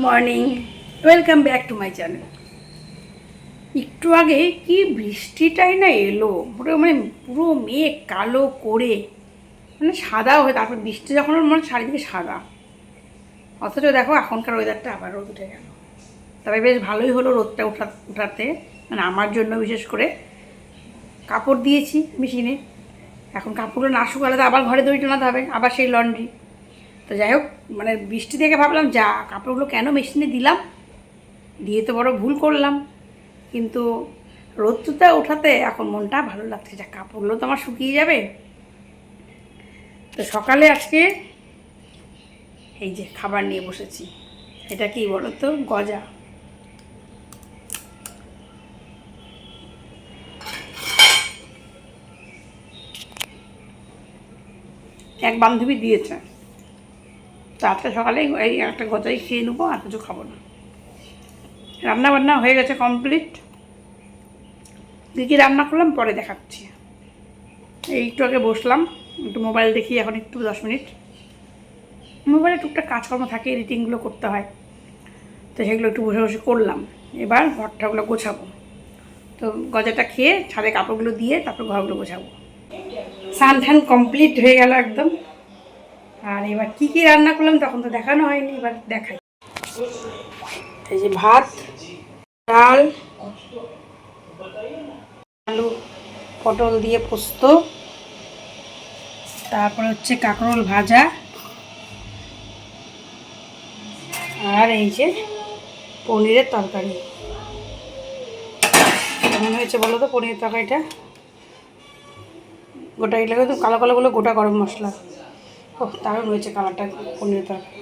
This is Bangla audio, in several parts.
Morning, welcome back to my channel. একটু আগে কি বৃষ্টিটাই না এলো, পুরো পুরো মেঘ কালো করে সাদা হয়ে, তারপর বৃষ্টি যখন চারিদিকে সাদা, অথচ দেখো এখনকার ওয়েদারটা আবার রোদ উঠে গেল। তবে বেশ ভালোই হলো রোদটা উঠাতে, আমার জন্য বিশেষ করে। কাপড় দিয়েছি মেশিনে, এখন কাপড়গুলো না শুকালে তো আবার ঘরে দড়ি টানাতে হবে, আবার সেই লন্ড্রি। তো যাই হোক, বৃষ্টি দেখে ভাবলাম যা কাপড়গুলো কেন মেশিনে দিলাম, দিয়ে তো বড় ভুল করলাম। কিন্তু রোদটা ওঠাতে এখন মনটা ভালো লাগছে, যা কাপড়গুলো তো আমার শুকিয়ে যাবে। তো সকালে আজকে এই যে খাবার নিয়ে বসেছি। এটা কি বলো তো? গজা। এক বান্ধবী দিয়েছে, তো আজকে সকালে এই একটা গজাই খেয়ে নেবো, আর কিছু খাবো না। রান্না বান্না হয়ে গেছে কমপ্লিট। কী কী রান্না করলাম পরে দেখাচ্ছি। এই একটু আগে বসলাম, একটু মোবাইল দেখি, এখন একটু 10 মিনিট। মোবাইলে টুকটাক কাজকর্ম থাকে, এডিটিংগুলো করতে হয়, তো সেগুলো একটু বসে বসে করলাম। এবার ঘরটাগুলো গোছাবো। তো গজাটা খেয়ে ছাদে কাপড়গুলো দিয়ে তারপর ঘরগুলো গোছাবো। স্নান ঠান কমপ্লিট হয়ে গেল একদম। আর এবার কী কী রান্না করলাম তখন তো দেখানো হয়নি, এবার দেখাই। এই যে ভাত, ডাল, আলু পটল দিয়ে পোস্ত, তারপরে হচ্ছে কাঁকরোল ভাজা, আর এই যে পনিরের তরকারি। কেমন হয়েছে বলো তো পনিরের তরকারিটা? গোটা এগুলো তো কালো কালোগুলো গোটা গরম মশলা। ও দারুণ হয়েছে কালারটা পনিরের তরকারি।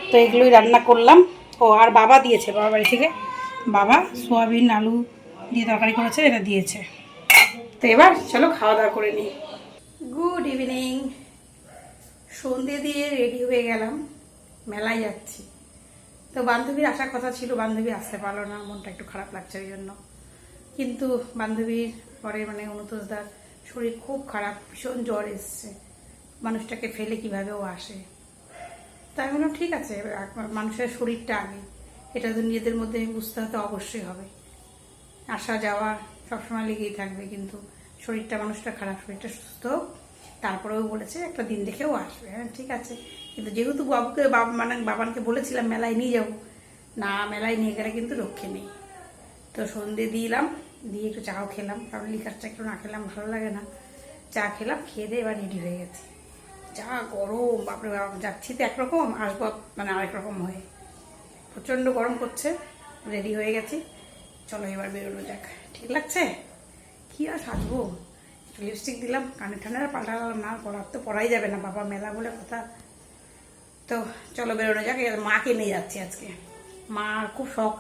তো এগুলোই রান্না করলাম। ও আর বাবা দিয়েছে, বাবা বাড়ি থেকে বাবা সোয়াবিন আলু দিয়ে তরকারি করেছে, এটা দিয়েছে। তো এবার চলো খাওয়া দাওয়া করে নিই। Good evening. সন্ধে দিয়ে রেডি হয়ে গেলাম, মেলায় যাচ্ছি। তো বান্ধবীর আসার কথা ছিল, বান্ধবী আসতে পারলো না, মনটা একটু খারাপ লাগছে ওই জন্য। কিন্তু বান্ধবীর পরে অনুতোষদার শরীর খুব খারাপ, ভীষণ জ্বর এসছে, মানুষটাকে ফেলে কীভাবে ও আসে। তাই বললাম ঠিক আছে, মানুষের শরীরটা আগে, এটা তো নিজেদের মধ্যে বুঝতে হতে অবশ্যই হবে। আসা যাওয়া সবসময় লেগেই থাকবে, কিন্তু শরীরটা মানুষটা খারাপ, শরীরটা সুস্থ হোক, তারপরেও বলেছে একটা দিন দেখেও আসবে। হ্যাঁ ঠিক আছে, কিন্তু যেহেতু বাবুকে বাবানকে বলেছিলাম মেলায় নিয়ে যাবো না, মেলায় নিয়ে গেলে কিন্তু রক্ষে নেই। তো সন্ধে দিলাম, দিয়ে একটু চাও খেলাম, কারণ লিকার চা একটু না খেলাম ভালো লাগে না। চা খেলাম, খেয়ে দিয়ে এবার রেডি হয়ে গেছি। যা গরম, বাপরে বাপ, যাচ্ছি তো একরকম, আসবো আরেক রকম হয়ে, প্রচণ্ড গরম করছে। রেডি হয়ে গেছি, চলো এবার বেরোনো যাক। ঠিক লাগছে? কি আর সাজবো, একটু লিপস্টিক দিলাম, কানে ঠান্ডা পাল্টালাম না, পড়ার তো পড়াই যাবে না, বাবা মেলা বলে কথা। তো চলো বেরোনো যাক। মাকে নিয়ে যাচ্ছি আজকে। মা খুব শখ,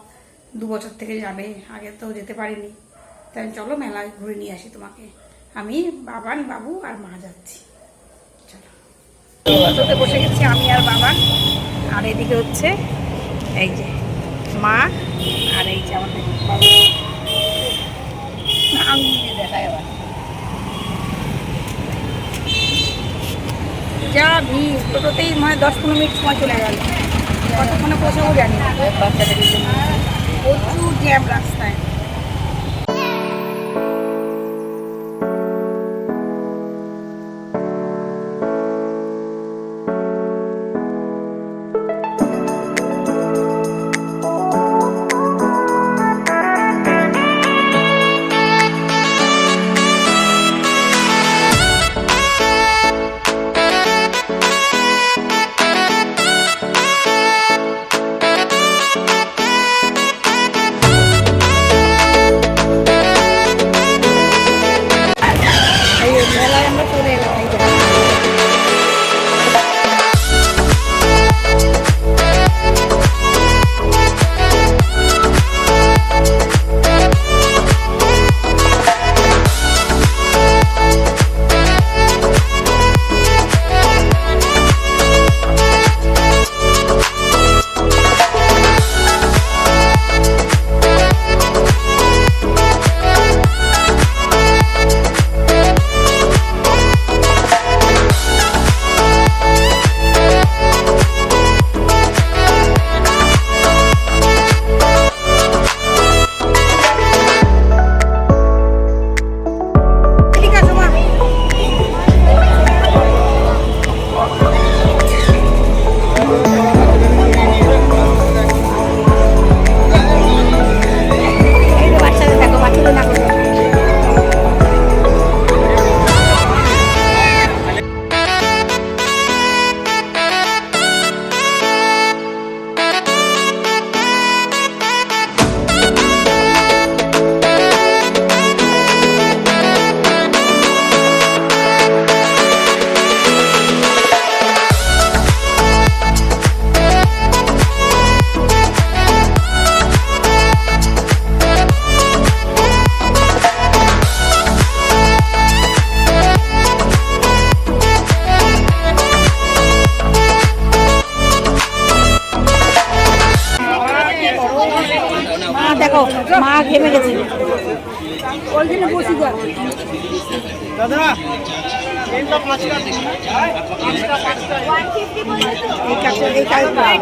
2 বছর থেকে যাবে, আগে তো যেতে পারিনি। তাই চলো মেলায় ঘুরে নিয়ে আসি তোমাকে। আমি, বাবান, বাবু আর মা যাচ্ছি। চলো, অটোতে বসে গেছি আমি আর বাবান, আর এদিকে হচ্ছে এই যে মা, আর এই যে আমাদের বাবু। দেখায় আবার যা ভিড়, টোটোতেই 10-15 মিনিট সময় চলে গেল, কতক্ষণে পৌঁছাবো জানি না। বাচ্চাদের জন্য প্রচুর জ্যাম রাস্তায়। ও মা ঘেমে গেছে ওই জন্য বসি দাদা এই কাজটা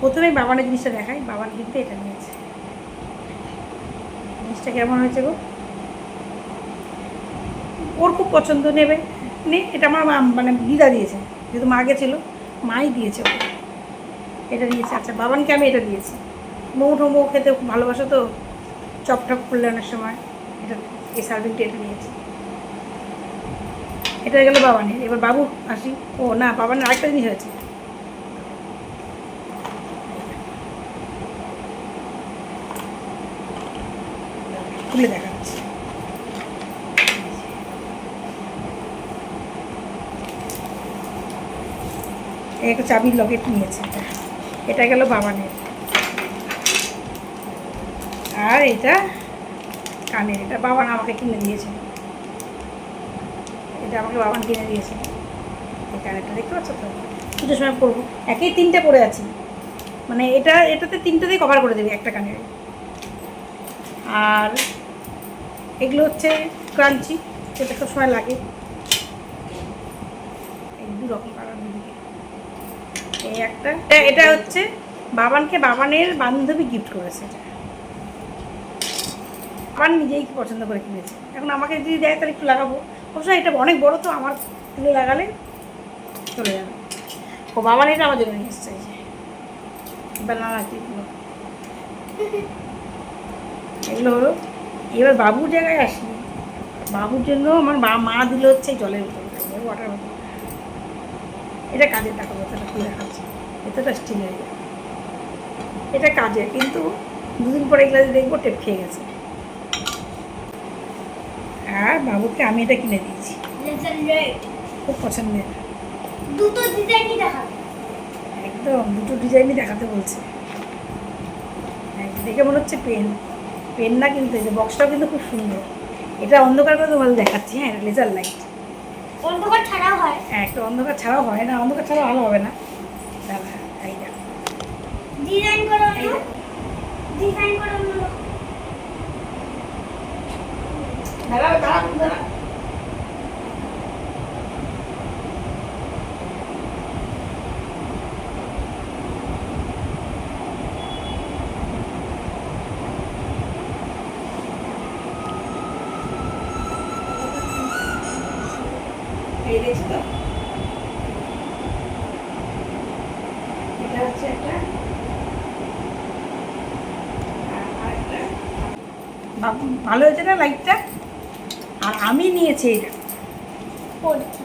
প্রথমে বাবানের জিনিসটা দেখাই। বাবান কিন্তু এটা নিয়েছে। জিনিসটা কেমন হয়েছে গো? ওর খুব পছন্দ, নেবে নে। এটা আমার মানে দিদা দিয়েছে, যেহেতু মা গেছিলো মাই দিয়েছে ওকে এটা দিয়েছে। আচ্ছা বাবানকে আমি এটা দিয়েছি। মোমো টোমো খেতে খুব ভালোবাসো তো, চপ টপ করলে অনেক সময় এটা এই সার্ভিংটা এটা নিয়েছি। এটা গেল বাবানের। এবার বাবু আসি। ও না, বাবানের আরেকটা জিনিস হয়েছে। খুলে দেখাচ্ছি। একটা চাবির লকেট নিয়েছে। এটা গেল বাবানের। আর এটা কানের। এটা বাবান আমাকে কিনে দিয়েছে। এটা আমাকে বাবান কিনে দিয়েছে। এই কানেরটা দেখতে পাচ্ছ তো? পুজোর সময় পরবো। একেই তিনটে পরে আছি, মানে এটাতে তিনটেতেই কভার করে দেবে একটা কানের। আর এগুলো হচ্ছে ক্রাঞ্চি, যেটা সব সময় লাগে। এই দু রকম কালার দুদিকে। এই একটা, এটা হচ্ছে বাবানকে বাবানের বান্ধবী গিফট করেছে। এটা বাবান নিজেই পছন্দ করে কিনেছে। এখন আমাকে যদি দেয় তাহলে একটু লাগাবো। অবশ্যই এটা অনেক বড় তো, আমার তুলে লাগালে চলে যাবে। ও বাবান এটা আমার জন্য নিয়ে এসছে। বানানা টিপগুলো এগুলো হলো। এবার বাবুর জায়গায় আসি। বাবুর জন্য আমার মা দিল হচ্ছে জলের বোতল, ওয়াটার বোতল। এটা কাজের টাকা বোতলটা খুলে দেখাচ্ছি। এতটা স্টিলের। এটা কাজের, কিন্তু দুদিন পরে এগুলো দেখবো টেপ খেয়ে গেছে। আর বাবুকে আমি এটা কিনে দিয়েছি, খুব পছন্দের। দুটো ডিজাইনই দেখাবে। একদম দুটো ডিজাইনই দেখাতে বলছে। দেখে মনে হচ্ছে পেন। পেন না, কিন্তু এই যে বক্সটাও কিন্তু খুব সুন্দর। এটা অন্ধকার করে ভালো দেখাচ্ছি। হ্যাঁ, এটা লেজার লাইট। অন্ধকার ছাড়াও হয়। হ্যাঁ, একটা অন্ধকার ছাড়াও হয় না, অন্ধকার ছাড়াও ভালো হবে না। দাদা এই দেখো ডিজাইন করা হলো, ডিজাইন করা হলো। দাঁড়াও দাঁড়াও দাঁড়াও। এই দেখছি তো, এটা হচ্ছে একটা। ভালো হয়েছে না লাইটটা? আর আমি নিয়েছি এটা। পড়ছি